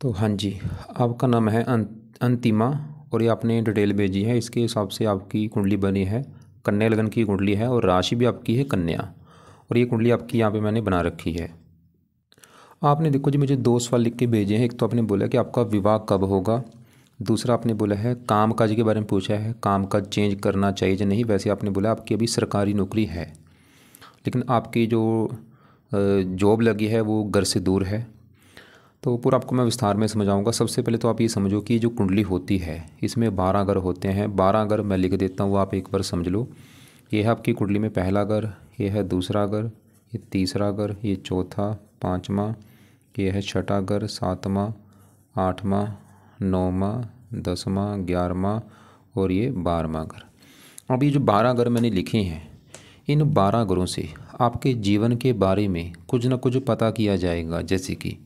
तो हाँ जी, आपका नाम है अंतिमा और ये आपने डिटेल भेजी है। इसके हिसाब से आपकी कुंडली बनी है, कन्या लगन की कुंडली है और राशि भी आपकी है कन्या। और ये कुंडली आपकी यहाँ पे मैंने बना रखी है। आपने देखो जी मुझे दो सवाल लिख के भेजे हैं। एक तो आपने बोला कि आपका विवाह कब होगा, दूसरा आपने बोला है काम काज के बारे में पूछा है, काम काज चेंज करना चाहिए या नहीं। वैसे आपने बोला आपकी अभी सरकारी नौकरी है, लेकिन आपकी जो जॉब लगी है वो घर से दूर है। तो पूरा आपको मैं विस्तार में समझाऊंगा। सबसे पहले तो आप ये समझो कि जो कुंडली होती है इसमें 12 घर होते हैं। 12 घर मैं लिख देता हूँ, वो आप एक बार समझ लो। ये है आपकी कुंडली में पहला घर, ये है दूसरा घर, ये तीसरा घर, ये चौथा, पाँचवा, ये है छठा घर, सातवां, आठवां, नौवां, 10वां, 11वां और ये 12वां घर। अब ये जो 12 घर मैंने लिखे हैं, इन 12 घरों से आपके जीवन के बारे में कुछ ना कुछ पता किया जाएगा। जैसे कि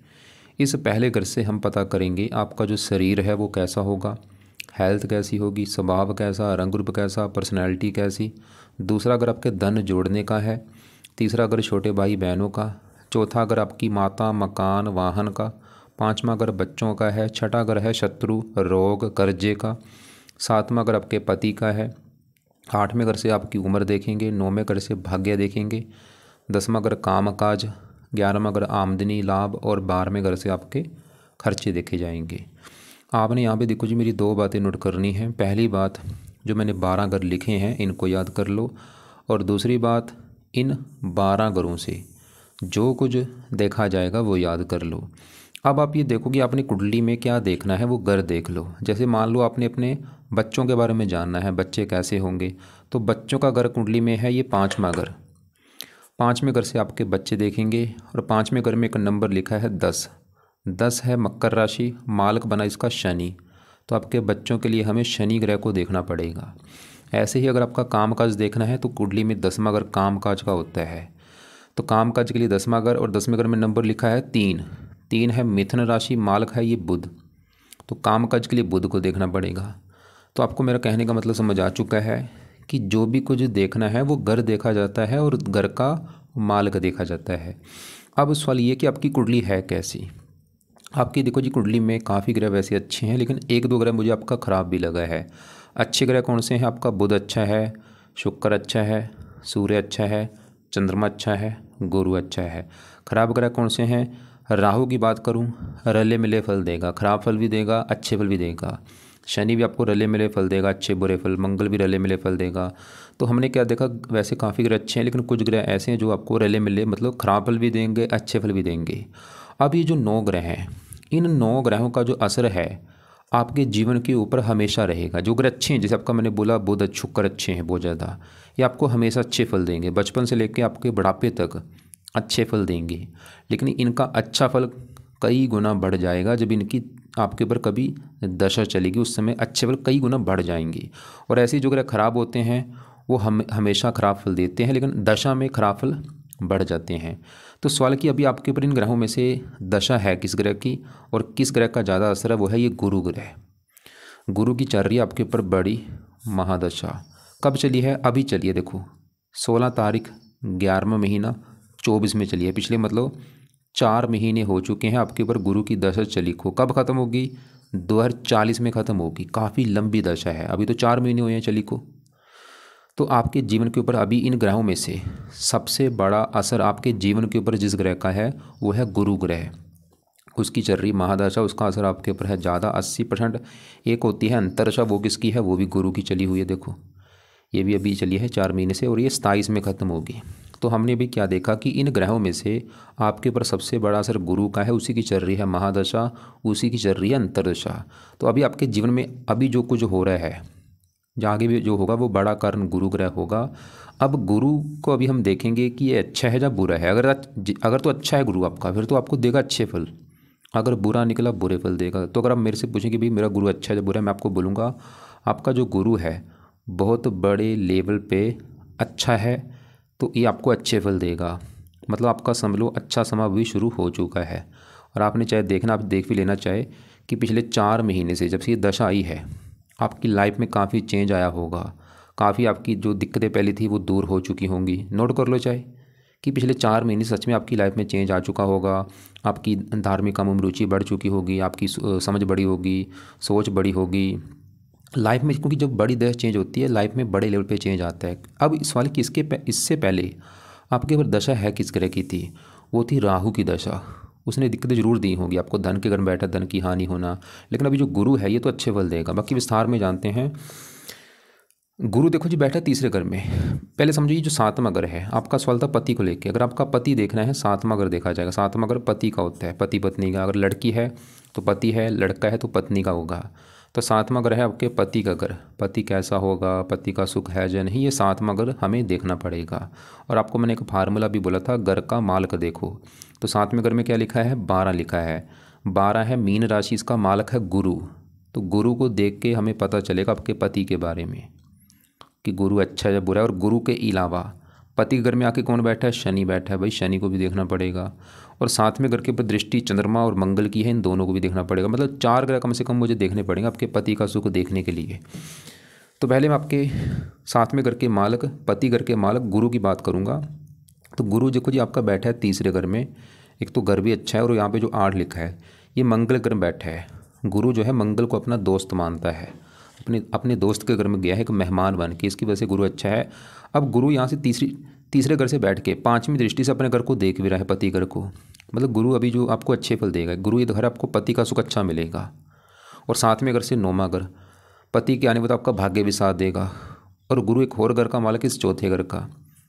इस पहले घर से हम पता करेंगे आपका जो शरीर है वो कैसा होगा, हेल्थ कैसी होगी, स्वभाव कैसा, रंग रूप कैसा, पर्सनैलिटी कैसी। दूसरा घर आपके धन जोड़ने का है, तीसरा घर छोटे भाई बहनों का, चौथा घर आपकी माता, मकान, वाहन का, पाँचवा घर बच्चों का है, छठा घर है शत्रु, रोग, कर्जे का, सातवां घर आपके पति का है, आठवें घर से आपकी उम्र देखेंगे, नौवें घर से भाग्य देखेंगे, 10वां घर काम काज, 11वां घर आमदनी लाभ और 12वें घर से आपके खर्चे देखे जाएंगे। आपने यहाँ पे देखो जी मेरी दो बातें नोट करनी है। पहली बात, जो मैंने 12 घर लिखे हैं इनको याद कर लो, और दूसरी बात, इन 12 घरों से जो कुछ देखा जाएगा वो याद कर लो। अब आप ये देखो कि आपने कुंडली में क्या देखना है वो घर देख लो। जैसे मान लो आपने अपने बच्चों के बारे में जानना है, बच्चे कैसे होंगे, तो बच्चों का घर कुंडली में है ये 5वां घर। 5वें घर से आपके बच्चे देखेंगे और 5वें घर में एक नंबर लिखा है 10। 10 है मकर राशि, मालक बना इसका शनि। तो आपके बच्चों के लिए हमें शनि ग्रह को देखना पड़ेगा। ऐसे ही अगर आपका कामकाज देखना है तो कुंडली में 10वां घर कामकाज का होता है। तो कामकाज के लिए 10वां घर, और 10वें घर में नंबर लिखा है 3। 3 है मिथुन राशि, मालक है ये बुध। तो कामकाज के लिए बुध को देखना पड़ेगा। तो आपको मेरा कहने का मतलब समझ आ चुका है कि जो भी कुछ देखना है वो घर देखा जाता है और घर का मालक देखा जाता है। अब सवाल ये कि आपकी कुंडली है कैसी। आपकी देखो जी कुंडली में काफ़ी ग्रह वैसे अच्छे हैं, लेकिन एक दो ग्रह मुझे आपका ख़राब भी लगा है। अच्छे ग्रह कौन से हैं? आपका बुध अच्छा है, शुक्र अच्छा है, सूर्य अच्छा है, चंद्रमा अच्छा है, गुरु अच्छा है। खराब ग्रह कौन से हैं? राहु की बात करूं, रले मिले फल देगा, खराब फल भी देगा, अच्छे फल भी देगा। शनि भी आपको रले मिले फल देगा, अच्छे बुरे फल। मंगल भी रले मिले फल देगा। तो हमने क्या देखा, वैसे काफ़ी ग्रह अच्छे हैं, लेकिन कुछ ग्रह ऐसे हैं जो आपको रले मिले मतलब खराब फल भी देंगे, अच्छे फल भी देंगे। अब ये जो 9 ग्रह हैं, इन 9 ग्रहों का जो असर है आपके जीवन के ऊपर हमेशा रहेगा। जो ग्रह अच्छे हैं, जैसे आपका मैंने बोला बुध शुक्र अच्छे हैं बहुत ज़्यादा, ये आपको हमेशा अच्छे फल देंगे, बचपन से लेकर आपके बुढ़ापे तक अच्छे फल देंगे। लेकिन इनका अच्छा फल कई गुना बढ़ जाएगा जब इनकी आपके ऊपर कभी दशा चलेगी, उस समय अच्छे फल कई गुना बढ़ जाएंगे। और ऐसे जो ग्रह खराब होते हैं वो हमेशा खराब फल देते हैं, लेकिन दशा में खराब फल बढ़ जाते हैं। तो सवाल कि अभी आपके ऊपर इन ग्रहों में से दशा है किस ग्रह की और किस ग्रह का ज़्यादा असर है, वो है ये गुरु ग्रह। गुरु की चल रही है आपके ऊपर बड़ी महादशा। कब चली है? अभी चलिए देखो, 16 तारीख 11वां महीना 24 में चली है। पिछले मतलब 4 महीने हो चुके हैं आपके ऊपर गुरु की दशा चली को। कब ख़त्म होगी? 2040 में ख़त्म होगी। काफ़ी लंबी दशा है, अभी तो 4 महीने हुए हैं चली को। तो आपके जीवन के ऊपर अभी इन ग्रहों में से सबसे बड़ा असर आपके जीवन के ऊपर जिस ग्रह का है वो है गुरु ग्रह। उसकी चल रही महादशा, उसका असर आपके ऊपर है ज़्यादा, 80%। एक होती है अंतरदशा, वो किसकी है? वो भी गुरु की चली हुई है। देखो ये भी अभी चली है 4 महीने से और ये 27 में ख़त्म होगी। तो हमने भी क्या देखा कि इन ग्रहों में से आपके ऊपर सबसे बड़ा असर गुरु का है, उसी की चल रही है महादशा, उसी की चल रही है अंतरदशा। तो अभी आपके जीवन में अभी जो कुछ हो रहा है, जो आगे भी जो होगा वो बड़ा कारण गुरु ग्रह होगा। अब गुरु को अभी हम देखेंगे कि ये अच्छा है या बुरा है। अगर तो अच्छा है गुरु आपका, फिर तो आपको देगा अच्छे फल। अगर बुरा निकला बुरे फल देगा। तो अगर आप मेरे से पूछें कि भाई मेरा गुरु अच्छा है या बुरा है, मैं आपको बोलूँगा आपका जो गुरु है बहुत बड़े लेवल पे अच्छा है, तो ये आपको अच्छे फल देगा। मतलब आपका समझ लो अच्छा समय भी शुरू हो चुका है। और आपने चाहे देखना, आप देख भी लेना चाहे कि पिछले 4 महीने से जब से ये दशा आई है आपकी लाइफ में काफ़ी चेंज आया होगा। काफ़ी आपकी जो दिक्कतें पहले थी वो दूर हो चुकी होंगी। नोट कर लो चाहे कि पिछले 4 महीने सच में आपकी लाइफ में चेंज आ चुका होगा, आपकी धार्मिक कामों में रुचि बढ़ चुकी होगी, आपकी समझ बड़ी होगी, सोच बड़ी होगी लाइफ में, क्योंकि जब बड़ी दशा चेंज होती है लाइफ में बड़े लेवल पे चेंज आता है। अब इस वाले इससे पहले आपके ऊपर दशा है किस ग्रह की थी? वो थी राहु की दशा। उसने दिक्कतें जरूर दी होंगी आपको, धन के घर में बैठा धन की हानि होना, लेकिन अभी जो गुरु है ये तो अच्छे फल देगा। बाकी विस्तार में जानते हैं। गुरु देखो जी बैठा है तीसरे घर में। पहले समझिए जो सातवां घर है, आपका सवाल था पति को लेकर। अगर आपका पति देखना है सातवां घर देखा जाएगा। सातवां घर पति का होता है, पति पत्नी का। अगर लड़की है तो पति है, लड़का है तो पत्नी का होगा। तो सातवां घर है आपके पति का घर। पति कैसा होगा, पति का सुख है या नहीं, ये सातवां घर हमें देखना पड़ेगा। और आपको मैंने एक फार्मूला भी बोला था, घर का मालक देखो। तो सातवें घर में क्या लिखा है? 12 लिखा है। 12 है मीन राशि, इसका मालक है गुरु। तो गुरु को देख के हमें पता चलेगा आपके पति के बारे में कि गुरु अच्छा है या बुरा है। और गुरु के अलावा पति के घर में आके कौन बैठा है? शनि बैठा है। भाई शनि को भी देखना पड़ेगा। और साथ में घर के ऊपर दृष्टि चंद्रमा और मंगल की है, इन दोनों को भी देखना पड़ेगा। मतलब 4 ग्रह कम से कम मुझे देखने पड़ेंगे आपके पति का सुख देखने के लिए। तो पहले मैं आपके साथ में घर के मालक, पति घर के मालक गुरु की बात करूँगा। तो गुरु देखो जी आपका बैठा है तीसरे घर में। एक तो घर भी अच्छा है, और यहाँ पे जो 8 लिखा है ये मंगल घर में बैठा है। गुरु जो है मंगल को अपना दोस्त मानता है, अपने दोस्त के घर में गया है एक मेहमान बन के, इसकी वजह से गुरु अच्छा है। अब गुरु यहाँ से तीसरे घर से बैठ के 5वीं दृष्टि से अपने घर को देख भी रहा है, पति घर को। मतलब गुरु अभी जो आपको अच्छे फल देगा। गुरु ये घर आपको पति का सुख अच्छा मिलेगा। और 7वें घर से 9वां घर, पति के आने के बाद आपका भाग्य भी साथ देगा। और गुरु एक और घर का मालक इस चौथे घर का,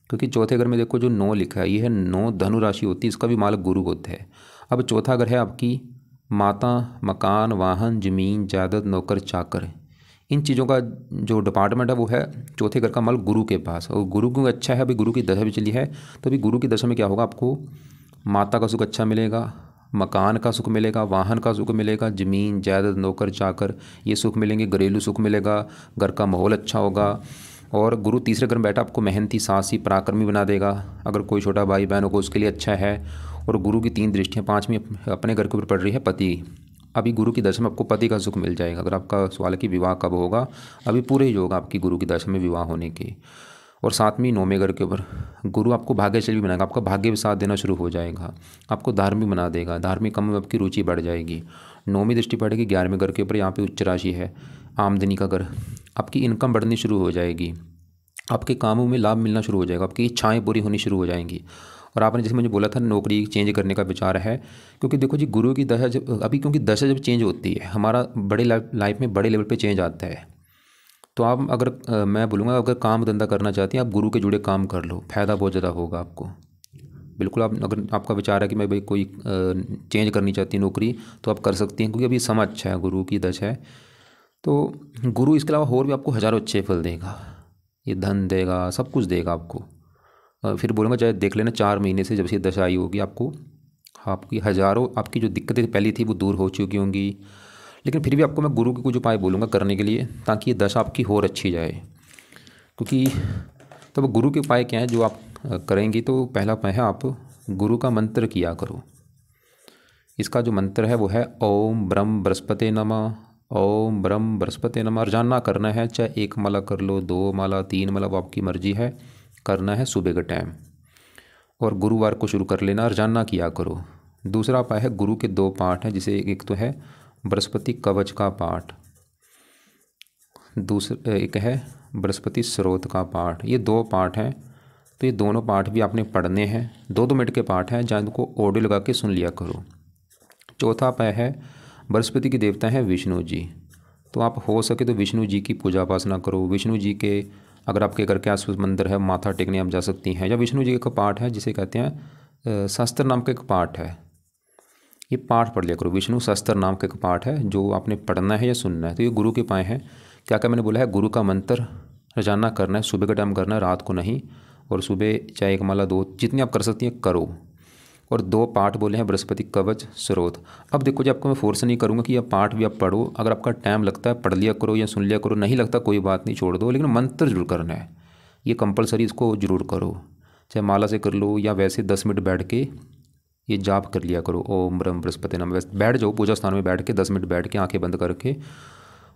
क्योंकि चौथे घर में देखो जो 9 लिखा है, ये है 9 धनु राशि होती है, इसका भी मालक गुरु होता है। अब चौथा घर है आपकी माता, मकान, वाहन, ज़मीन, जायदाद, नौकर चाकर, इन चीज़ों का जो डिपार्टमेंट है वो है चौथे घर का माल गुरु के पास। और गुरु क्यों अच्छा है? अभी गुरु की दशा भी चली है, तो अभी गुरु की दशा में क्या होगा? आपको माता का सुख अच्छा मिलेगा, मकान का सुख मिलेगा, वाहन का सुख मिलेगा, ज़मीन, जायदाद, नौकर चाकर ये सुख मिलेंगे, घरेलू सुख मिलेगा, घर का माहौल अच्छा होगा। और गुरु तीसरे घर में बैठा आपको मेहनती, साहसी, पराक्रमी बना देगा। अगर कोई छोटा भाई बहन होगा उसके लिए अच्छा है। और गुरु की 3 दृष्टियाँ 5वीं अपने घर के ऊपर पड़ रही है पति। अभी गुरु की दशा में आपको पति का सुख मिल जाएगा। अगर आपका सवाल है कि विवाह कब होगा, अभी पूरे योग आपकी गुरु की दशा में विवाह होने के। और 7वीं 9वें घर के ऊपर गुरु आपको भाग्यशाली भी बनाएगा, आपका भाग्य भी साथ देना शुरू हो जाएगा, आपको धार्मिक बना देगा, धार्मिक काम में आपकी रुचि बढ़ जाएगी। 9वीं दृष्टि पड़ेगी 11वें घर के ऊपर, यहाँ पे उच्च राशि है, आमदनी का घर। आपकी इनकम बढ़नी शुरू हो जाएगी, आपके कामों में लाभ मिलना शुरू हो जाएगा, आपकी इच्छाएँ पूरी होनी शुरू हो जाएंगी। और आपने जैसे मुझे बोला था नौकरी चेंज करने का विचार है, क्योंकि देखो जी गुरु की दशा जब अभी, क्योंकि दशा जब चेंज होती है हमारा बड़े लाइफ में बड़े लेवल पे चेंज आता है। तो आप अगर मैं बोलूँगा अगर काम धंधा करना चाहती हैं आप गुरु के जुड़े काम कर लो, फ़ायदा बहुत ज़्यादा होगा आपको। बिल्कुल आप अगर आपका विचार है कि मैं भाई कोई चेंज करनी चाहती नौकरी, तो आप कर सकती हैं, क्योंकि अभी समय अच्छा है, गुरु की दशा है। तो गुरु इसके अलावा और भी आपको हज़ारों अच्छे फल देगा, ये धन देगा, सब कुछ देगा आपको। फिर बोलूँगा चाहे देख लेना 4 महीने से जब से दशा आई होगी आपकी हज़ारों आपकी जो दिक्कतें पहली थी वो दूर हो चुकी होंगी। लेकिन फिर भी आपको मैं गुरु के कुछ उपाय बोलूँगा करने के लिए, ताकि ये दशा आपकी और अच्छी जाए। क्योंकि तो गुरु के उपाय क्या हैं जो आप करेंगी? तो पहला उपाय है आप गुरु का मंत्र किया करो। इसका जो मंत्र है वो है ओम ब्रह्म बृहस्पति नमः, ओम ब्रह्म बृहस्पति नमः। रोजाना करना है, चाहे 1 माला कर लो, 2 माला, 3 माला, वो आपकी मर्जी है। करना है सुबह के टाइम, और गुरुवार को शुरू कर लेना, रोजाना किया करो। दूसरा उपाय है गुरु के 2 पाठ हैं, जिसे एक तो है बृहस्पति कवच का पाठ, दूसरा एक है बृहस्पति स्रोत का पाठ। ये 2 पाठ हैं, तो ये दोनों पाठ भी आपने पढ़ने हैं। 2-2 मिनट के पाठ हैं, जहाँ इनको ऑडियो लगा के सुन लिया करो। चौथा उपाय है बृहस्पति के देवता हैं विष्णु जी, तो आप हो सके तो विष्णु जी की पूजा उपासना करो। विष्णु जी के अगर आपके घर के आसपास मंदिर है, माथा टेकने आप जा सकती हैं। या विष्णु जी का पाठ है जिसे कहते हैं सहस्त्र नाम का एक पाठ है, ये पाठ पढ़ लिया करो। विष्णु सहस्त्र नाम का एक पाठ है जो आपने पढ़ना है या सुनना है। तो ये गुरु के उपाय हैं। क्या क्या मैंने बोला है? गुरु का मंत्र रोजाना करना है, सुबह का टाइम करना है, रात को नहीं। और सुबह चाहे 1 माला 2 जितनी आप कर सकती हैं करो। और 2 पाठ बोले हैं बृहस्पति कवच स्रोत। अब देखो जी आपको मैं फोर्स नहीं करूँगा कि यह पाठ भी आप पढ़ो, अगर आपका टाइम लगता है पढ़ लिया करो या सुन लिया करो, नहीं लगता कोई बात नहीं छोड़ दो, लेकिन मंत्र जरूर करना है, ये कंपलसरी, इसको जरूर करो। चाहे माला से कर लो या वैसे 10 मिनट बैठ के ये जाप कर लिया करो। ओम ब्रह्म बृहस्पति नमः, वैसे बैठ जाओ पूजा स्थान में बैठ के 10 मिनट बैठ के आंखें बंद करके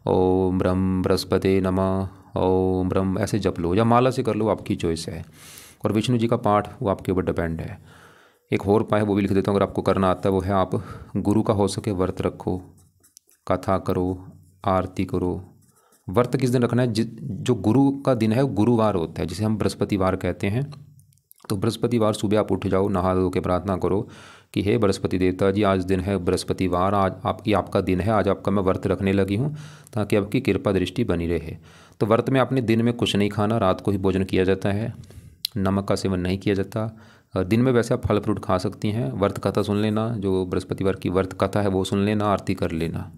ओम ब्रह्म बृहस्पति नमः, ओम ब्रह्म ऐसे जप लो, या माला से कर लो, आपकी चॉइस है। और विष्णु जी का पाठ वो आपके ऊपर डिपेंड है। एक और उपाय वो भी लिख देता हूँ, अगर आपको करना आता है, वो है आप गुरु का हो सके व्रत रखो, कथा करो, आरती करो। व्रत किस दिन रखना है? जो गुरु का दिन है वो गुरुवार होता है, जिसे हम बृहस्पतिवार कहते हैं। तो बृहस्पतिवार सुबह आप उठ जाओ, नहा धो के प्रार्थना करो कि हे बृहस्पति देवता जी, आज दिन है बृहस्पतिवार, आज आपका दिन है, आज आपका मैं व्रत रखने लगी हूँ ताकि आपकी कृपा दृष्टि बनी रहे। तो व्रत में आपने दिन में कुछ नहीं खाना, रात को ही भोजन किया जाता है, नमक का सेवन नहीं किया जाता। दिन में वैसे आप फल फ्रूट खा सकती हैं। व्रत कथा सुन लेना, जो बृहस्पतिवार की व्रत कथा है वो सुन लेना, आरती कर लेना।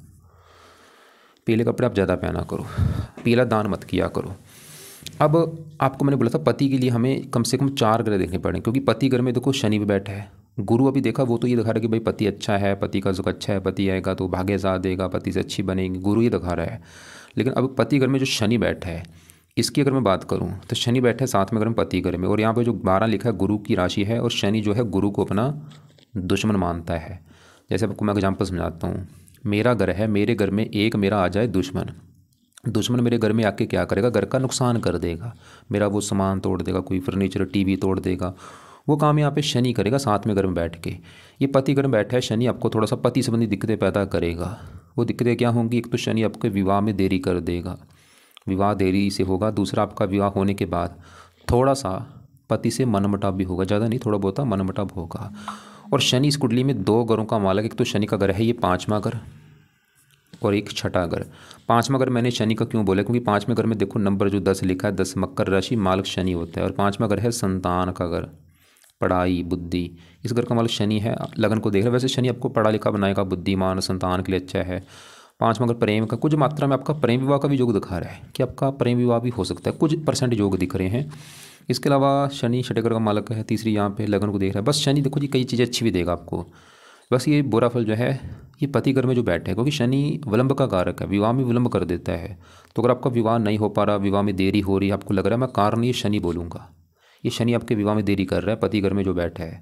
पीले कपड़े आप ज़्यादा पहना करो, पीला दान मत किया करो। अब आपको मैंने बोला था पति के लिए हमें कम से कम 4 ग्रह देखने पड़े, क्योंकि पति घर में देखो शनि भी बैठा है। गुरु अभी देखा वो तो ये दिखा रहा है कि भाई पति अच्छा है, पति का सुख अच्छा है, पति आएगा तो भाग्य साथ देगा, पति से अच्छी बनेगी, गुरु ये दिखा रहा है। लेकिन अब पति घर में जो शनि बैठा है, इसकी अगर मैं बात करूं तो शनि बैठा है 7वें घर में पति घर में, और यहाँ पे जो 12 लिखा है गुरु की राशि है, और शनि जो है गुरु को अपना दुश्मन मानता है। जैसे आपको मैं एग्जाम्पल समझाता हूँ, मेरा घर है, मेरे घर में एक मेरा आ जाए दुश्मन मेरे घर में आके क्या करेगा? घर का नुकसान कर देगा, मेरा वो सामान तोड़ देगा, कोई फर्नीचर टीवी तोड़ देगा। वो काम यहाँ पे शनि करेगा 7वें घर में बैठ के। ये पति घर में बैठा है शनि, आपको थोड़ा सा पति संबंधी दिक्कतें पैदा करेगा। वो दिक्कतें क्या होंगी? एक तो शनि आपके विवाह में देरी कर देगा, विवाह देरी से होगा। दूसरा, आपका विवाह होने के बाद थोड़ा सा पति से मनमुटाव भी होगा, ज़्यादा नहीं, थोड़ा बहुत मनमुटाव होगा। और शनि इस कुंडली में 2 घरों का मालक, एक तो शनि का घर है ये 5वां घर, और एक छठा घर। 5वां घर मैंने शनि का क्यों बोला? क्योंकि 5वें घर में देखो नंबर जो 10 लिखा है, 10 मकर राशि, मालक शनि होता है। और 5वां घर है संतान का घर, पढ़ाई बुद्धि, इस घर का मालक शनि है। लगन को देख रहे, वैसे शनि आपको पढ़ा लिखा बनाएगा, बुद्धिमान, संतान के लिए अच्छा है। 5वां घर प्रेम का, कुछ मात्रा में आपका प्रेम विवाह का भी योग दिखा रहा है कि आपका प्रेम विवाह भी हो सकता है, कुछ % योग दिख रहे हैं। इसके अलावा शनि छठे घर का मालक है, तीसरी यहाँ पे लगन को देख रहा है। बस शनि देखो जी कई चीज़ें अच्छी भी देगा आपको, बस ये बुरा फल जो है ये पति घर में जो बैठे है, क्योंकि शनि विलंब का कारक है, विवाह में विलंब कर देता है। तो अगर आपका विवाह नहीं हो पा रहा, विवाह में देरी हो रही है, आपको लग रहा है, मैं कारण ये शनि बोलूँगा, ये शनि आपके विवाह में देरी कर रहा है पति घर में जो बैठा है।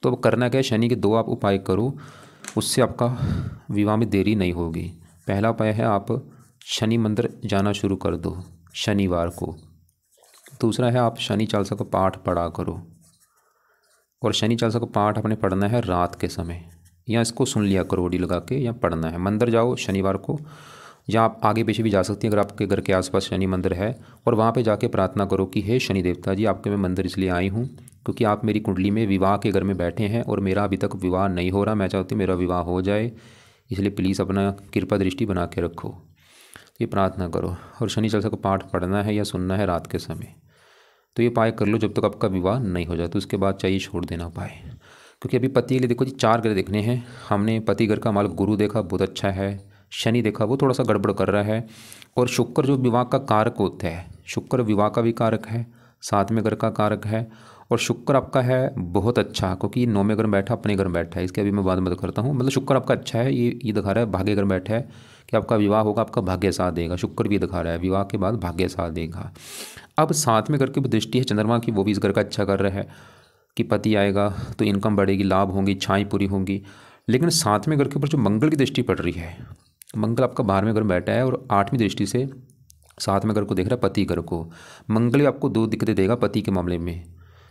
तो अब करना क्या है? शनि के 2 आप उपाय करो, उससे आपका विवाह में देरी नहीं होगी। पहला उपाय है आप शनि मंदिर जाना शुरू कर दो शनिवार को। दूसरा है आप शनि चालीसा का पाठ पढ़ा करो, और शनि चालीसा का पाठ आपने पढ़ना है रात के समय, या इसको सुन लिया करो ओडी लगा के, या पढ़ना है। मंदिर जाओ शनिवार को, या आप आगे पीछे भी जा सकती हैं अगर आपके घर के आसपास शनि मंदिर है, और वहाँ पे जाके प्रार्थना करो कि हे शनि देवता जी, आपके मैं मंदिर इसलिए आई हूँ क्योंकि आप मेरी कुंडली में विवाह के घर में बैठे हैं और मेरा अभी तक विवाह नहीं हो रहा, मैं चाहती हूँ मेरा विवाह हो जाए, इसलिए प्लीज़ अपना कृपा दृष्टि बना के रखो। ये प्रार्थना करो, और शनि चालीसा का पाठ पढ़ना है या सुनना है रात के समय। तो ये उपाय कर लो जब तक आपका विवाह नहीं हो जाए, तो उसके बाद चाहिए छोड़ देना उपाय। क्योंकि अभी पति के लिए देखो जी 4 ग्रह देखने हैं हमने। पति घर का मालक गुरु देखा, बहुत अच्छा है। शनि देखा, वो थोड़ा सा गड़बड़ कर रहा है। और शुक्र जो विवाह का कारक होता है, शुक्र विवाह का भी कारक है, 7वें घर का कारक है। और शुक्र आपका है बहुत अच्छा, क्योंकि 9वें घर में बैठा, अपने घर में बैठा है। इसके अभी मैं बाद में करता हूँ, मतलब शुक्र आपका अच्छा है। ये दिखा रहा है भाग्य घर में बैठा है कि आपका विवाह होगा, आपका भाग्य साथ देगा। शुक्र भी दिखा रहा है विवाह के बाद भाग्य साथ देगा। अब 7वें घर की दृष्टि है चंद्रमा की, वो भी इस घर का अच्छा कर रहा है कि पति आएगा तो इनकम बढ़ेगी, लाभ होंगी, इच्छाएँ पूरी होंगी। लेकिन 7वें घर के ऊपर जो मंगल की दृष्टि पड़ रही है, मंगल आपका 12वें घर में बैठा है और 8वीं दृष्टि से 7वें घर को देख रहा है, पति घर को। मंगल भी आपको 2 दिक्कतें देगा पति के मामले में,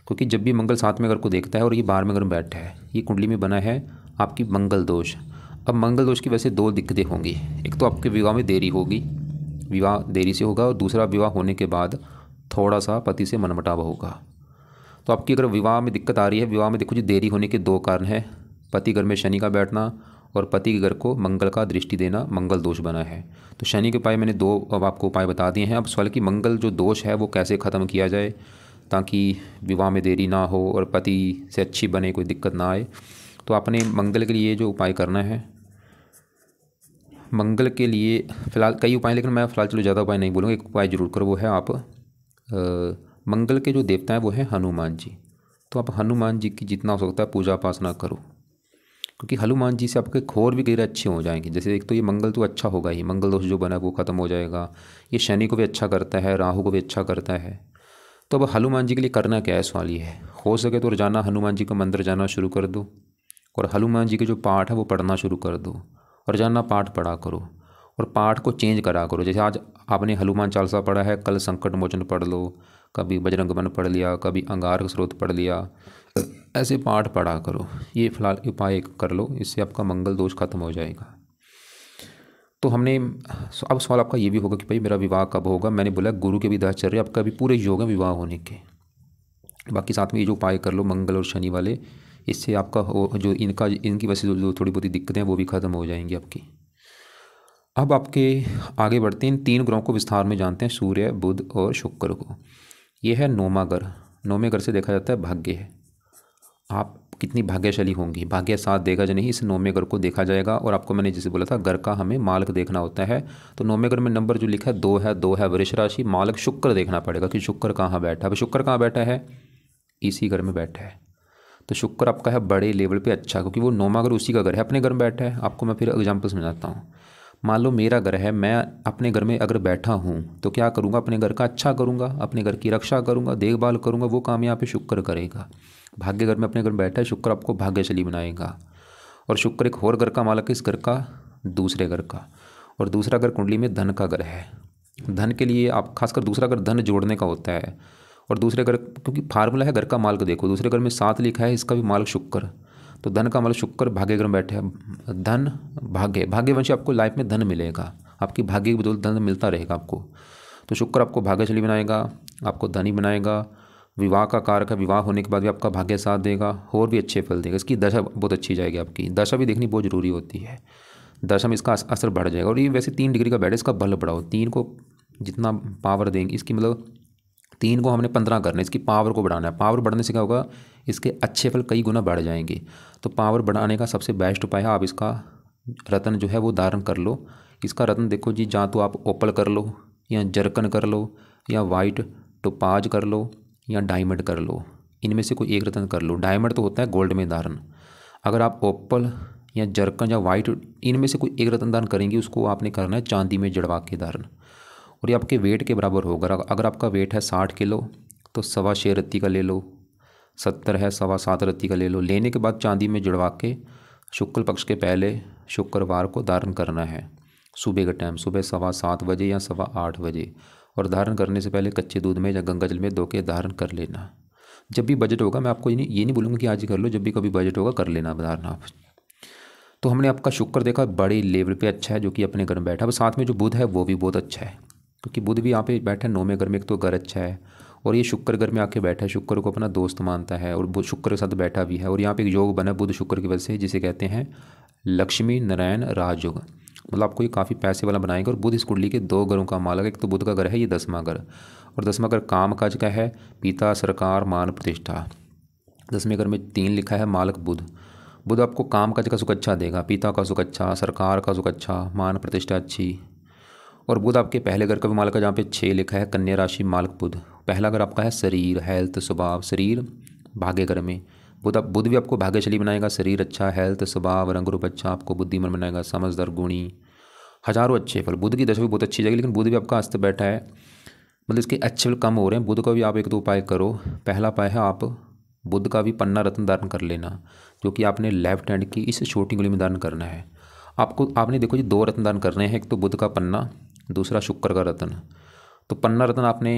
क्योंकि जब भी मंगल 7वें घर को देखता है और ये 12वें घर में बैठा है, ये कुंडली में बना है आपकी मंगल दोष। अब मंगल दोष की वजह से 2 दिक्कतें होंगी। एक तो आपके विवाह में देरी होगी, विवाह देरी से होगा, और दूसरा विवाह होने के बाद थोड़ा सा पति से मनमुटाव होगा। तो आपकी अगर विवाह में दिक्कत आ रही है, विवाह में देखो जी देरी होने के 2 कारण हैं, पति घर में शनि का बैठना और पति के घर को मंगल का दृष्टि देना, मंगल दोष बना है। तो शनि के उपाय मैंने 2 अब आपको उपाय बता दिए हैं। अब सवाल कि मंगल जो दोष है वो कैसे ख़त्म किया जाए ताकि विवाह में देरी ना हो और पति से अच्छी बने, कोई दिक्कत ना आए। तो आपने मंगल के लिए जो उपाय करना है, मंगल के लिए फ़िलहाल कई उपाय, लेकिन मैं फ़िलहाल चलो ज़्यादा उपाय नहीं बोलूँगा, एक उपाय ज़रूर करो, वो है आप मंगल के जो देवता हैं वो है हनुमान जी। तो आप हनुमान जी की जितना हो सकता है पूजा उपासना करो, क्योंकि हनुमान जी से आपके खोर भी गहरे अच्छे हो जाएंगे। जैसे एक तो ये मंगल तो अच्छा होगा ही, मंगल दोष जो बना है वो ख़त्म हो जाएगा। ये शनि को भी अच्छा करता है, राहु को भी अच्छा करता है। तो अब हनुमान जी के लिए करना क्या है, सवाल ये है। हो सके तो रोजाना हनुमान जी का मंदिर जाना शुरू कर दो, और हनुमान जी के जो पाठ है वो पढ़ना शुरू कर दो, और रोजाना पाठ पढ़ा करो, और पाठ को चेंज करा करो। जैसे आज आपने हनुमान चालीसा पढ़ा है, कल संकट मोचन पढ़ लो, कभी बजरंग बन पढ़ लिया, कभी अंगारक स्रोत पढ़ लिया, ऐसे पाठ पढ़ा करो। ये फिलहाल उपाय कर लो, इससे आपका मंगल दोष खत्म हो जाएगा। तो हमने अब सवाल आपका ये भी होगा कि भाई मेरा विवाह कब होगा। मैंने बोला गुरु के भी दशा चल रहे हैं, आपका अभी पूरे योग है विवाह होने के। बाकी साथ में ये जो उपाय कर लो मंगल और शनि वाले, इससे आपका जो इनकी वजह से जो थोड़ी बहुत दिक्कतें हैं वो भी ख़त्म हो जाएंगी आपकी। अब आपके आगे बढ़ते हैं, इन 3 ग्रहों को विस्तार में जानते हैं, सूर्य, बुध और शुक्र को। ये है 9वां घर। 9वें घर से देखा जाता है भाग्य है, आप कितनी भाग्यशाली होंगी, भाग्य साथ देगा या नहीं, इस 9वें घर को देखा जाएगा। और आपको मैंने जैसे बोला था घर का हमें मालक देखना होता है, तो 9वें घर में नंबर जो लिखा है 2 है वृष राशि, मालक शुक्र देखना पड़ेगा कि शुक्र कहाँ बैठा है। अब शुक्र कहाँ बैठा है, इसी घर में बैठा है। तो शुक्र आपका है बड़े लेवल पे अच्छा, क्योंकि वो 9वां घर उसी का घर है, अपने घर में बैठा है। आपको मैं फिर एग्जाम्पल समझाता हूँ। मान लो मेरा घर है, मैं अपने घर में अगर बैठा हूँ तो क्या करूँगा, अपने घर का अच्छा करूँगा, अपने घर की रक्षा करूँगा, देखभाल करूँगा, वो काम यहाँ पे शुक्र करेगा। भाग्य घर में अपने घर में बैठा है, शुक्र आपको भाग्यशाली बनाएगा। और शुक्र एक और घर का मालक है, इस घर का दूसरे घर का। और दूसरा घर कुंडली में धन का घर है। धन के लिए आप खासकर दूसरा घर धन जोड़ने का होता है। और दूसरे घर, क्योंकि फार्मूला है घर का मालक, देखो दूसरे घर में 7 लिखा है, इसका भी मालक शुक्र, तो धन का मालक शुक्र भाग्य घर में बैठे हैं। धन भाग्यवंश आपको लाइफ में धन मिलेगा, आपकी भाग्य की बदौलत धन मिलता रहेगा आपको। तो शुक्र आपको भाग्यशाली बनाएगा, आपको धनी बनाएगा। विवाह का कारक है, विवाह होने के बाद भी आपका भाग्य साथ देगा और भी अच्छे फल देगा। इसकी दशा बहुत अच्छी जाएगी, आपकी दशा भी देखनी बहुत ज़रूरी होती है। दशा में इसका असर बढ़ जाएगा। और ये वैसे 3 डिग्री का बैठ है, इसका बल बढ़ाओ। 3 को जितना पावर देंगे, इसकी मतलब 3 को हमने 15 करना है, इसकी पावर को बढ़ाना है। पावर बढ़ने से क्या होगा, इसके अच्छे फल कई गुना बढ़ जाएंगे। तो पावर बढ़ाने का सबसे बेस्ट उपाय है, आप इसका रत्न जो है वो धारण कर लो। इसका रत्न देखो जी, जहाँ तो आप ओपल कर लो, या जरकन कर लो, या वाइट टोपाज कर लो, या डायमंड कर लो। इनमें से कोई एक रत्न कर लो। डायमंड तो होता है गोल्ड में धारण। अगर आप ओपल या जरकन या वाइट, इनमें से कोई एक रत्न दान करेंगे, उसको आपने करना है चांदी में जड़वा के धारण। और ये आपके वेट के बराबर होगा। अगर आपका वेट है 60 किलो तो 6.25 रत्ती का ले लो, 70 है 7.25 रत्ती का ले लो। लेने के बाद चांदी में जुड़वा के शुक्ल पक्ष के पहले शुक्रवार को धारण करना है, सुबह का टाइम, सुबह 7:15 बजे या 8:15 बजे। और धारण करने से पहले कच्चे दूध में या गंगा जल में धो के धारण कर लेना। जब भी बजट होगा, मैं आपको ये नहीं बोलूँगा कि आज ही कर लो, जब भी कभी बजट होगा कर लेना धारण आप। तो हमने आपका शुक्र देखा बड़े लेवल पे अच्छा है, जो कि अपने घर में बैठा। अब साथ में जो बुध है वो भी बहुत अच्छा है, क्योंकि बुध भी यहाँ पे बैठा है 9वें घर में, एक तो घर अच्छा है और ये शुक्र घर में आके बैठा है, शुक्र को अपना दोस्त मानता है और बुध शुक्र के साथ बैठा भी है। और यहाँ पे एक योग बना है बुध शुक्र की वजह से, जिसे कहते हैं लक्ष्मी नारायण राजयोग। मतलब आपको ये काफ़ी पैसे वाला बनाएगा। और बुध इस कुंडली के 2 घरों का मालक है। एक तो बुध का घर है ये 10वां घर, और 10वां घर काम काज का है, पिता, सरकार, मान प्रतिष्ठा। 10वें घर में 3 लिखा है, मालक बुध। बुध आपको काम काज का सुख अच्छा देगा, पिता का सुख अच्छा, सरकार का सुख अच्छा, मान प्रतिष्ठा अच्छी। और बुध आपके पहले घर का भी मालक है, जहाँ पे 6 लिखा है, कन्या राशि मालक बुध। पहला घर आपका है शरीर, हेल्थ, स्वभाव, शरीर भाग्य घर में। बुध भी आपको भाग्यशाली बनाएगा, शरीर अच्छा, हेल्थ, स्वभाव, रंग रूप अच्छा, आपको बुद्धिमान बनाएगा, समझदार, गुणी, हजारों अच्छे फल। बुध की दशा भी बहुत अच्छी जाएगी, लेकिन बुध भी आपका अस्त बैठा है, मतलब इसके अच्छे फल कम हो रहे हैं। बुध का भी आप 1-2 उपाय करो। पहला उपाय है, आप बुध का भी पन्ना रत्न धारण कर लेना, जो कि आपने लेफ्ट हैंड की इस छोटी उंगली में धारण करना है। आपने देखो जी 2 रत्न दान करने हैं, एक तो बुध का पन्ना, दूसरा शुक्र का रत्न। तो पन्ना रत्न आपने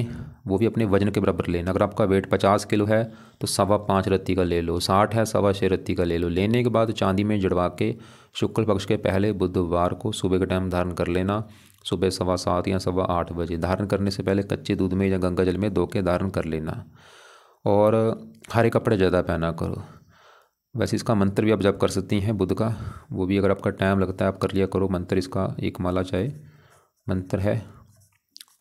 वो भी अपने वजन के बराबर लेना। अगर आपका वेट 50 किलो है तो 5.25 रत्ती का ले लो, 60 है 6.25 रत्ती का ले लो। लेने के बाद चांदी में जड़वा के शुक्ल पक्ष के पहले बुधवार को सुबह के टाइम धारण कर लेना, सुबह 7:15 या 8:15 बजे। धारण करने से पहले कच्चे दूध में या गंगा जल में धो के धारण कर लेना। और हरे कपड़े ज़्यादा पहना करो। वैसे इसका मंत्र भी आप जप कर सकती हैं बुध का, वो भी अगर आपका टाइम लगता है आप कर लिया करो। मंत्र इसका 1 माला चाहे मंत्र है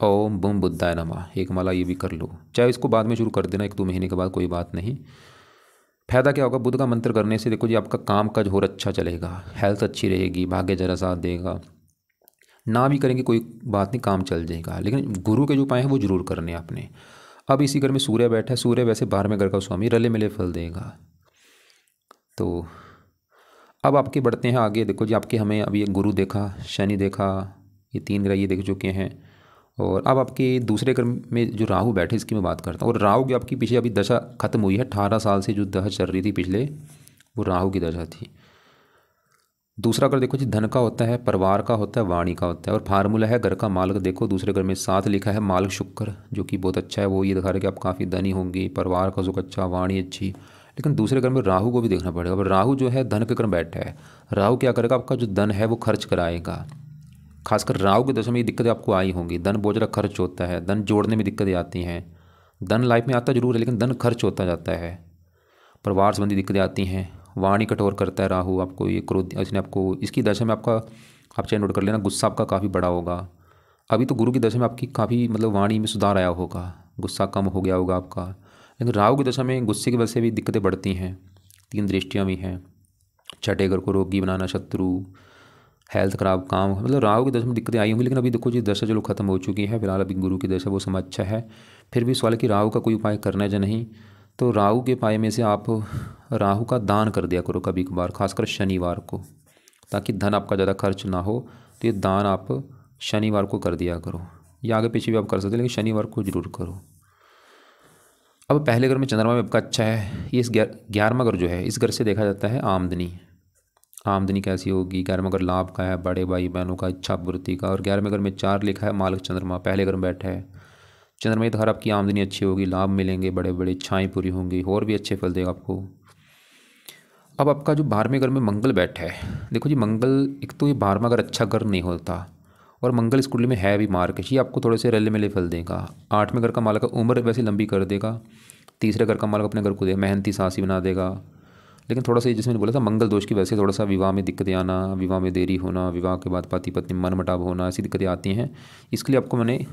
ओम बूम बुद्धाय नमः, 1 माला ये भी कर लो। चाहे इसको बाद में शुरू कर देना 1-2 महीने के बाद, कोई बात नहीं। फायदा क्या होगा बुध का मंत्र करने से, देखो जी आपका काम काज और अच्छा चलेगा, हेल्थ अच्छी रहेगी, भाग्य जरा साथ देगा। ना भी करेंगे कोई बात नहीं, काम चल जाएगा। लेकिन गुरु के जो उपाय हैं वो जरूर करने आपने। अब इसी घर में सूर्य बैठा है, सूर्य वैसे 12वें घर का स्वामी, रले मिले फल देगा। तो अब आपके बढ़ते हैं आगे। देखो जी आपके हमें अभी गुरु देखा, शनि देखा, ये 3 ग्रह ये देख चुके हैं। और अब आपके दूसरे घर में जो राहु बैठे इसकी मैं बात करता हूँ। और राहु की आपकी पीछे अभी दशा खत्म हुई है, 18 साल से जो दशा चल रही थी पिछले, वो राहु की दशा थी। 18 साल से जो दशा चल रही थी पिछले, वो राहु की दशा थी। 18 साल से जो दशा चल रही थी पिछले, वो राहु की दशा थी। 18 साल से जो दशा चल रही थी पिछले, वो राहु की दशा थी। और दूसरा अगर देखो जी, धन का होता है, परिवार का होता है, वाणी का होता है, और फार्मूला है घर का मालिक। देखो दूसरे घर में 7 लिखा है, मालिक शुक्र, जो कि बहुत अच्छा है। वो ये दिखा रहा है कि आप काफ़ी धनी होंगे, परिवार का सुख अच्छा, वाणी अच्छी। लेकिन दूसरे घर में राहु को भी देखना पड़ेगा। अब राहु जो है धन के घर में बैठा है। राहु क्या करेगा, आपका जो धन है वो खर्च कराएगा। खासकर राहु की दशा में ये दिक्कतें आपको आई होंगी। धन बहुत ज़्यादा खर्च होता है, धन जोड़ने में दिक्कतें आती हैं। धन लाइफ में आता जरूर है, लेकिन धन खर्च होता जाता है। परिवार संबंधी दिक्कतें आती हैं। वाणी कठोर करता है राहु आपको, ये क्रोध, इसने आपको इसकी दशा में आपका, आप चाहे नोट कर लेना, गुस्सा आपका काफ़ी बड़ा होगा। अभी तो गुरु की दशा में आपकी काफ़ी मतलब वाणी में सुधार आया होगा, गुस्सा कम हो गया होगा आपका। लेकिन राहु की दशा में गुस्से की वजह से भी दिक्कतें बढ़ती हैं। 3 दृष्टियाँ भी हैं। छठे घर को रोगी बनाना, शत्रु, हेल्थ खराब, काम, मतलब राहु की दशा में दिक्कतें आई होंगी। लेकिन अभी देखो जी, दशा चलो खत्म हो चुकी है फिलहाल। अभी गुरु की दशा वो समय अच्छा है। फिर भी सवाल है कि राहु का कोई उपाय करना है या नहीं। तो राहु के उपाय में से आप राहु का दान कर दिया करो कभी कभार, खासकर शनिवार को, ताकि धन आपका ज़्यादा खर्च ना हो। तो ये दान आप शनिवार को कर दिया करो, या आगे पीछे भी आप कर सकते हैं, लेकिन शनिवार को जरूर करो। अब पहले घर में चंद्रमा में आपका अच्छा है। ये इस 11वां घर जो है, इस घर से देखा जाता है आमदनी। आमदनी कैसी होगी, 11वां घर लाभ का है, बड़े भाई बहनों का, इच्छा पूर्ति का। और 11वें घर में 4 लिखा है, मालिक चंद्रमा पहले घर में बैठा है। चंद्रमा तो हर आपकी आमदनी अच्छी होगी, लाभ मिलेंगे, बड़े बड़े इच्छाएँ पूरी होंगी, और भी अच्छे फल देगा आपको। अब आपका जो 12वें घर में मंगल बैठा है, देखो जी मंगल, एक तो ये 12वां घर अच्छा घर नहीं होता, और मंगल इस कुंडली में है भी मार्ग, ये आपको थोड़े से रले मिले फल देगा। 8वें घर का मालिक उम्र वैसे लंबी कर देगा। तीसरे घर का मालिक अपने घर को दे मेहनती साहसी बना देगा। लेकिन थोड़ा सा जिसमें मैंने बोला था मंगल दोष की वजह से थोड़ा सा विवाह में दिक्कतें आना, विवाह में देरी होना, विवाह के बाद पति पत्नी मनमुटाव होना, ऐसी दिक्कतें आती हैं। इसके लिए आपको मैंने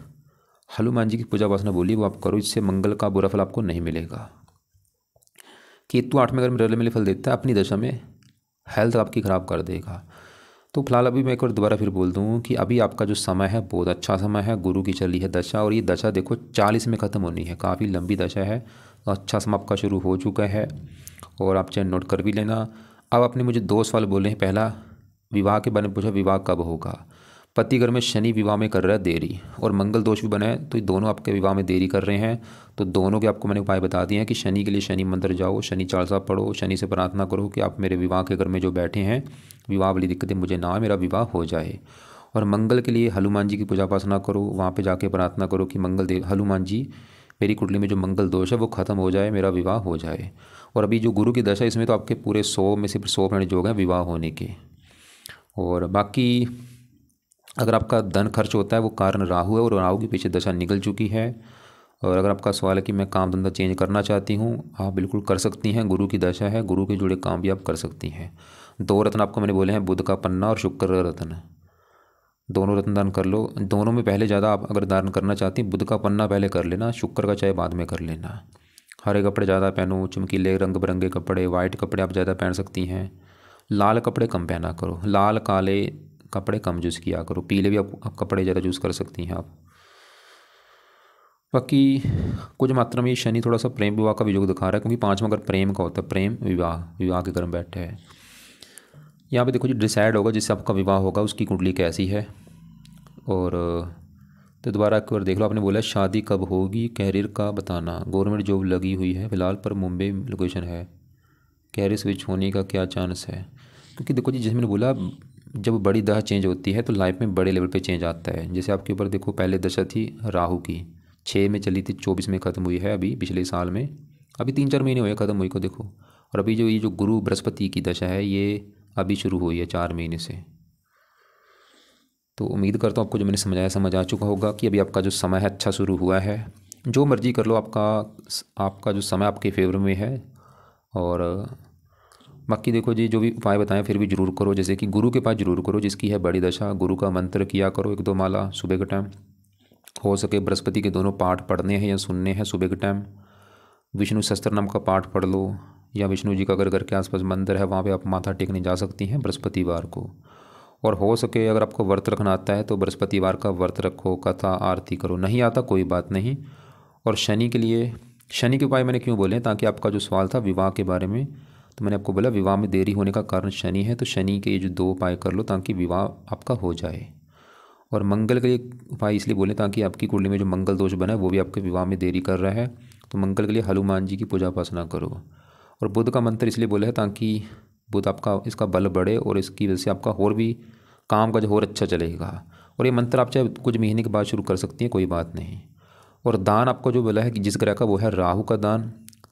हनुमान जी की पूजा उपासना बोली, वो आप करो, इससे मंगल का बुरा फल आपको नहीं मिलेगा। केतु 8वें घर में रले मिले फल देता है, अपनी दशा में हेल्थ आपकी ख़राब कर देगा। तो फिलहाल अभी मैं एक बार दोबारा फिर बोल दूँ कि अभी आपका जो समय है बहुत अच्छा समय है। गुरु की चली है दशा, और ये दशा देखो 40 में ख़त्म होनी है, काफ़ी लंबी दशा है। तो अच्छा समय आपका शुरू हो चुका है, और आप चाहे नोट कर भी लेना। अब आपने मुझे 2 सवाल बोले हैं। पहला, विवाह के बारे में पूछा, विवाह कब होगा। पति घर में शनि विवाह में कर रहा है देरी, और मंगल दोष भी बना है, तो ये दोनों आपके विवाह में देरी कर रहे हैं। तो दोनों के आपको मैंने उपाय बता दिए हैं कि शनि के लिए शनि मंत्र जाओ, शनि चालीसा पढ़ो, शनि से प्रार्थना करो कि आप मेरे विवाह के घर में जो बैठे हैं, विवाह वाली दिक्कतें मुझे ना आए, मेरा विवाह हो जाए। और मंगल के लिए हनुमान जी की पूजा उपासना करो, वहाँ पे जाके प्रार्थना करो कि मंगल देव हनुमान जी, मेरी कुंडली में जो मंगल दोष है वो खत्म हो जाए, मेरा विवाह हो जाए। और अभी जो गुरु की दशा है, इसमें तो आपके पूरे 100 में सिर्फ 100% योग हैं विवाह होने के। और बाकी अगर आपका धन खर्च होता है वो कारण राहु है, और राहु के पीछे दशा निकल चुकी है। और अगर आपका सवाल है कि मैं काम धंधा चेंज करना चाहती हूँ, आप बिल्कुल कर सकती हैं। गुरु की दशा है, गुरु के जुड़े काम भी आप कर सकती हैं। 2 रत्न आपको मैंने बोले हैं, बुध का पन्ना और शुक्र का रत्न, दोनों रत्न दान कर लो। दोनों में पहले ज़्यादा आप अगर दान करना चाहती हैं, बुध का पन्ना पहले कर लेना, शुक्र का चाहे बाद में कर लेना। हरे कपड़े ज़्यादा पहनो, चमकीले रंग बिरंगे कपड़े, वाइट कपड़े आप ज़्यादा पहन सकती हैं। लाल कपड़े कम पहना करो, लाल काले कपड़े कम यूज़ किया करो। पीले भी आप कपड़े ज़्यादा यूज़ कर सकती हैं आप। बाकी कुछ मात्रा में ये शनि थोड़ा सा प्रेम विवाह का भी योग दिखा रहा है, क्योंकि 5वां घर प्रेम का होता है, प्रेम विवाह, विवाह के घर में बैठे है। यहाँ पे देखो जी डिसाइड होगा जिससे आपका विवाह होगा उसकी कुंडली कैसी है। और तो दोबारा एक बार देख लो, आपने बोला शादी कब होगी, कैरियर का बताना, गवर्नमेंट जॉब लगी हुई है फिलहाल पर मुंबई लोकेशन है, कैरियर स्विच होने का क्या चांस है। क्योंकि देखो जी, जैसे मैंने बोला, जब बड़ी दशा चेंज होती है तो लाइफ में बड़े लेवल पे चेंज आता है। जैसे आपके ऊपर देखो, पहले दशा थी राहु की, 6 में चली थी, 24 में ख़त्म हुई है अभी पिछले साल में, अभी 3-4 महीने हुए ख़त्म हुई को देखो। और अभी जो ये जो गुरु बृहस्पति की दशा है ये अभी शुरू हुई है 4 महीने से। तो उम्मीद करता हूँ आपको जो मैंने समझाया समझ आ चुका होगा कि अभी आपका जो समय है अच्छा शुरू हुआ है। जो मर्जी कर लो, आपका जो समय आपके फेवर में है। और बाकी देखो जी, जो भी उपाय बताएं फिर भी जरूर करो। जैसे कि गुरु के पास जरूर करो, जिसकी है बड़ी दशा, गुरु का मंत्र किया करो 1-2 माला सुबह के टाइम। हो सके बृहस्पति के दोनों पाठ पढ़ने हैं या सुनने हैं सुबह के टाइम। विष्णु सहस्त्र नाम का पाठ पढ़ लो, या विष्णु जी का अगर घर के आसपास मंदिर है वहाँ पे आप माथा टेकने जा सकती हैं बृहस्पतिवार को। और हो सके अगर आपको व्रत रखना आता है तो बृहस्पतिवार का व्रत रखो, कथा आरती करो। नहीं आता कोई बात नहीं। और शनि के लिए, शनि के उपाय मैंने क्यों बोले, ताकि आपका जो सवाल था विवाह के बारे में, तो मैंने आपको बोला विवाह में देरी होने का कारण शनि है, तो शनि के ये जो 2 उपाय कर लो ताकि विवाह आपका हो जाए। और मंगल के लिए उपाय इसलिए बोले ताकि आपकी कुंडली में जो मंगल दोष बना है वो भी आपके विवाह में देरी कर रहा है, तो मंगल के लिए हनुमान जी की पूजा उपासना करो। और बुध का मंत्र इसलिए बोला है ताकि बुध आपका इसका बल बढ़े और इसकी वजह से आपका और भी काम काज और अच्छा चलेगा। और ये मंत्र आप चाहे कुछ महीने के बाद शुरू कर सकती हैं, कोई बात नहीं। और दान आपको जो बोला है कि जिस ग्रह का, वो है राहु का दान,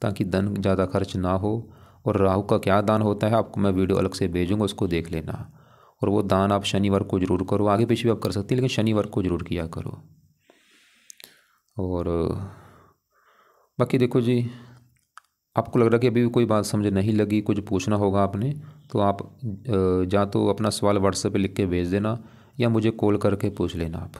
ताकि धन ज़्यादा खर्च ना हो। और राहु का क्या दान होता है आपको मैं वीडियो अलग से भेजूँगा, उसको देख लेना। और वो दान आप शनिवार को जरूर करो, आगे पीछे भी आप कर सकती हैं लेकिन शनिवार को जरूर किया करो। और बाकी देखो जी, आपको लग रहा है कि अभी भी कोई बात समझ नहीं लगी, कुछ पूछना होगा आपने, तो आप या तो अपना सवाल व्हाट्सएप पे लिख के भेज देना या मुझे कॉल करके पूछ लेना आप।